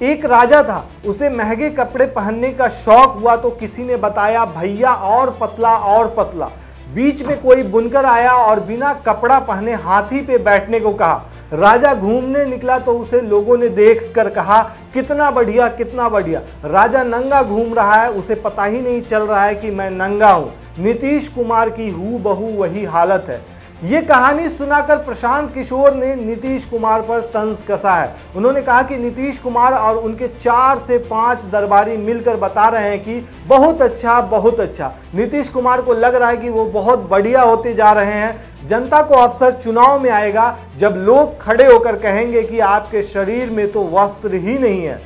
एक राजा था, उसे महंगे कपड़े पहनने का शौक हुआ तो किसी ने बताया भैया और पतला और पतला। बीच में कोई बुनकर आया और बिना कपड़ा पहने हाथी पे बैठने को कहा। राजा घूमने निकला तो उसे लोगों ने देख कर कहा कितना बढ़िया कितना बढ़िया। राजा नंगा घूम रहा है, उसे पता ही नहीं चल रहा है कि मैं नंगा हूं। नीतीश कुमार की हूबहू वही हालत है। ये कहानी सुनाकर प्रशांत किशोर ने नीतीश कुमार पर तंज कसा है। उन्होंने कहा कि नीतीश कुमार और उनके 4 से 5 दरबारी मिलकर बता रहे हैं कि बहुत अच्छा बहुत अच्छा। नीतीश कुमार को लग रहा है कि वो बहुत बढ़िया होते जा रहे हैं। जनता को अवसर चुनाव में आएगा जब लोग खड़े होकर कहेंगे कि आपके शरीर में तो वस्त्र ही नहीं है।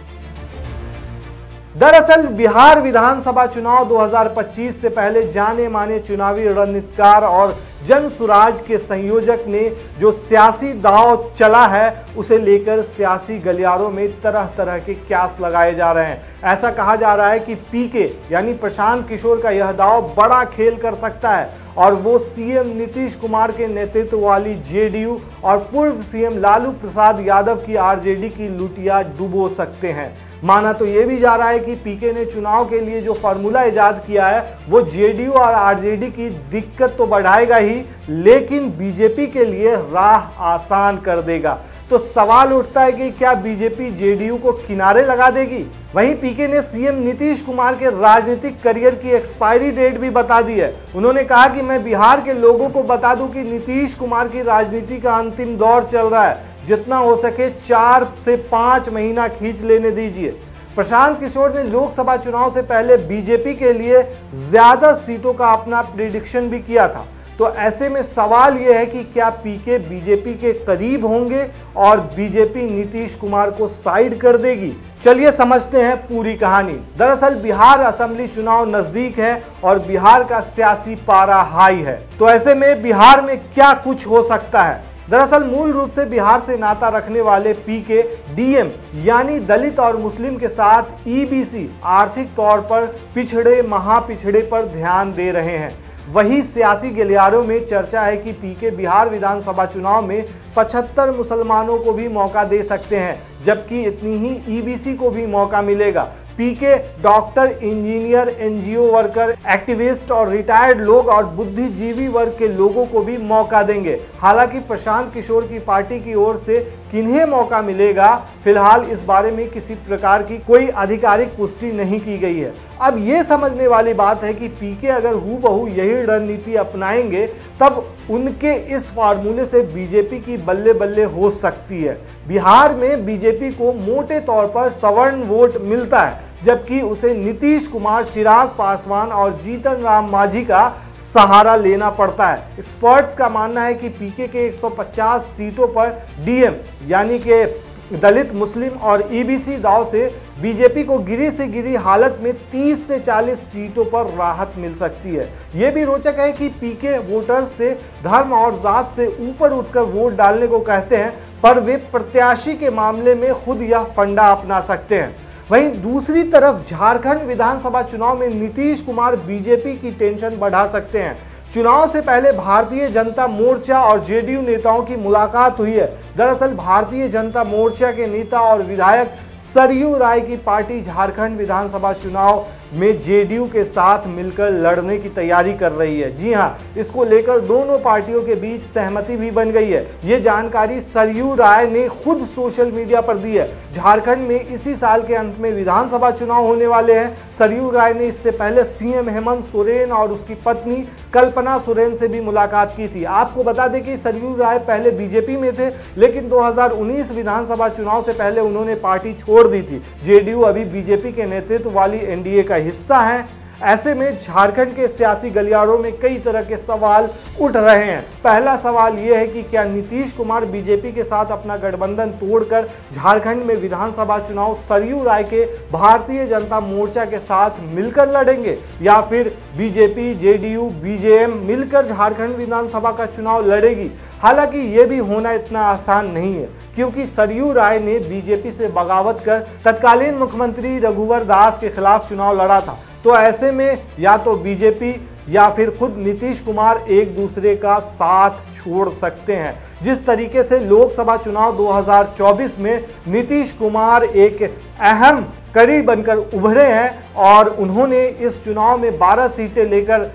दरअसल बिहार विधानसभा चुनाव 2025 से पहले जाने माने चुनावी रणनीतिकार और जन सुराज के संयोजक ने जो सियासी दांव चला है उसे लेकर सियासी गलियारों में तरह तरह के क्यास लगाए जा रहे हैं। ऐसा कहा जा रहा है कि पीके यानी प्रशांत किशोर का यह दांव बड़ा खेल कर सकता है और वो सीएम नीतीश कुमार के नेतृत्व वाली जेडीयू और पूर्व सीएम लालू प्रसाद यादव की आरजेडी की लुटिया डुबो सकते हैं। माना तो ये भी जा रहा है कि पीके ने चुनाव के लिए जो फार्मूला इजाद किया है वो जेडीयू और आरजेडी की दिक्कत तो बढ़ाएगा ही, लेकिन बीजेपी के लिए राह आसान कर देगा। तो सवाल उठता है कि क्या बीजेपी जेडीयू को किनारे लगा देगी? वहीं पीके ने सीएम नीतीश कुमार के राजनीतिक करियर की एक्सपायरी डेट भी बता दी है। उन्होंने कहा कि मैं बिहार के लोगों को बता दूं कि नीतीश कुमार की राजनीति का अंतिम दौर चल रहा है, जितना हो सके 4 से 5 महीना खींच लेने दीजिए। प्रशांत किशोर ने लोकसभा चुनाव से पहले बीजेपी के लिए ज्यादा सीटों का अपना प्रिडिक्शन भी किया था। तो ऐसे में सवाल यह है कि क्या पीके बीजेपी के करीब होंगे और बीजेपी नीतीश कुमार को साइड कर देगी? चलिए समझते हैं पूरी कहानी। दरअसल बिहार असेंबली चुनाव नजदीक है और बिहार का सियासी पारा हाई है। तो ऐसे में बिहार में क्या कुछ हो सकता है? दरअसल मूल रूप से बिहार से नाता रखने वाले पीके डीएम यानी दलित और मुस्लिम के साथ ईबीसी आर्थिक तौर पर पिछड़े महापिछड़े पर ध्यान दे रहे हैं। वही सियासी गलियारों में चर्चा है कि पीके बिहार विधानसभा चुनाव में 75 मुसलमानों को भी मौका दे सकते हैं, जबकि इतनी ही ईबीसी को भी मौका मिलेगा। पीके doctor, engineer, NGO worker, activist और रिटायर्ड लोग और बुद्धिजीवी वर्ग के लोगों को भी मौका देंगे। हालांकि प्रशांत किशोर की पार्टी की ओर से किन्हें मौका मिलेगा, फिलहाल इस बारे में किसी प्रकार की कोई आधिकारिक पुष्टि नहीं की गई है। अब ये समझने वाली बात है कि पीके अगर हूबहू यही रणनीति अपनाएंगे तब उनके इस फार्मूले से बीजेपी की बल्ले बल्ले हो सकती है। बिहार में बीजेपी को मोटे तौर पर सवर्ण वोट मिलता है, जबकि उसे नीतीश कुमार, चिराग पासवान और जीतन राम मांझी का सहारा लेना पड़ता है। एक्सपर्ट्स का मानना है कि पीके के 150 सीटों पर डीएम यानी कि दलित, मुस्लिम और ईबीसी दांव से बीजेपी को गिरी से गिरी हालत में 30 से 40 सीटों पर राहत मिल सकती है। यह भी रोचक है कि पीके वोटर्स से धर्म और जात से ऊपर उठकर वोट डालने को कहते हैं, पर वे प्रत्याशी के मामले में खुद यह फंडा अपना सकते हैं। वहीं दूसरी तरफ झारखंड विधानसभा चुनाव में नीतीश कुमार बीजेपी की टेंशन बढ़ा सकते हैं। चुनाव से पहले भारतीय जनता मोर्चा और जेडीयू नेताओं की मुलाकात हुई है। दरअसल भारतीय जनता मोर्चा के नेता और विधायक सरयू राय की पार्टी झारखंड विधानसभा चुनाव में जेडीयू के साथ मिलकर लड़ने की तैयारी कर रही है। जी हां, इसको लेकर दोनों पार्टियों के बीच सहमति भी बन गई है। ये जानकारी सरयू राय ने खुद सोशल मीडिया पर दी है। झारखंड में इसी साल के अंत में विधानसभा चुनाव होने वाले हैं। सरयू राय ने इससे पहले सीएम हेमंत सोरेन और उसकी पत्नी कल्पना सोरेन से भी मुलाकात की थी। आपको बता दें कि सरयू राय पहले बीजेपी में थे, लेकिन 2019 विधानसभा चुनाव से पहले उन्होंने पार्टी छोड़ दी थी। जेडीयू अभी बीजेपी के नेतृत्व वाली एनडीए का हिस्सा है। ऐसे में झारखंड के सियासी गलियारों में कई तरह के सवाल उठ रहे हैं। पहला सवाल यह है कि क्या नीतीश कुमार बीजेपी के साथ अपना गठबंधन तोड़कर झारखंड में विधानसभा चुनाव सरयू राय के भारतीय जनता मोर्चा के साथ मिलकर लड़ेंगे, या फिर बीजेपी, जेडीयू, बीजेएम मिलकर झारखंड विधानसभा का चुनाव लड़ेगी। हालांकि ये भी होना इतना आसान नहीं है, क्योंकि सरयू राय ने बीजेपी से बगावत कर तत्कालीन मुख्यमंत्री रघुवर दास के खिलाफ चुनाव लड़ा था। तो ऐसे में या तो बीजेपी या फिर खुद नीतीश कुमार एक दूसरे का साथ छोड़ सकते हैं। जिस तरीके से लोकसभा चुनाव 2024 में नीतीश कुमार एक अहम कड़ी बनकर उभरे हैं और उन्होंने इस चुनाव में 12 सीटें लेकर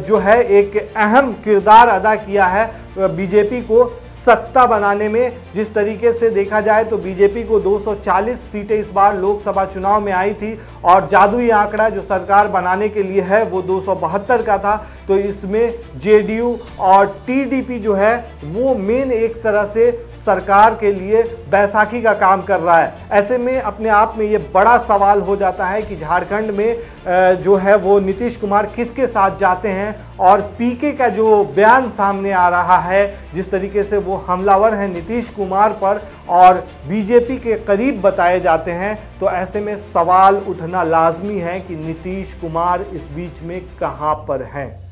जो है एक अहम किरदार अदा किया है बीजेपी को सत्ता बनाने में। जिस तरीके से देखा जाए तो बीजेपी को 240 सीटें इस बार लोकसभा चुनाव में आई थी और जादुई आंकड़ा जो सरकार बनाने के लिए है वो 272 का था। तो इसमें जेडीयू और टीडीपी जो है वो मेन एक तरह से सरकार के लिए बैसाखी का काम कर रहा है। ऐसे में अपने आप में ये बड़ा सवाल हो जाता है कि झारखंड में जो है वो नीतीश कुमार किसके साथ जाते हैं। और पीके का जो बयान सामने आ रहा है, जिस तरीके से वो हमलावर हैं नीतीश कुमार पर और बीजेपी के करीब बताए जाते हैं, तो ऐसे में सवाल उठना लाजमी है कि नीतीश कुमार इस बीच में कहां पर हैं।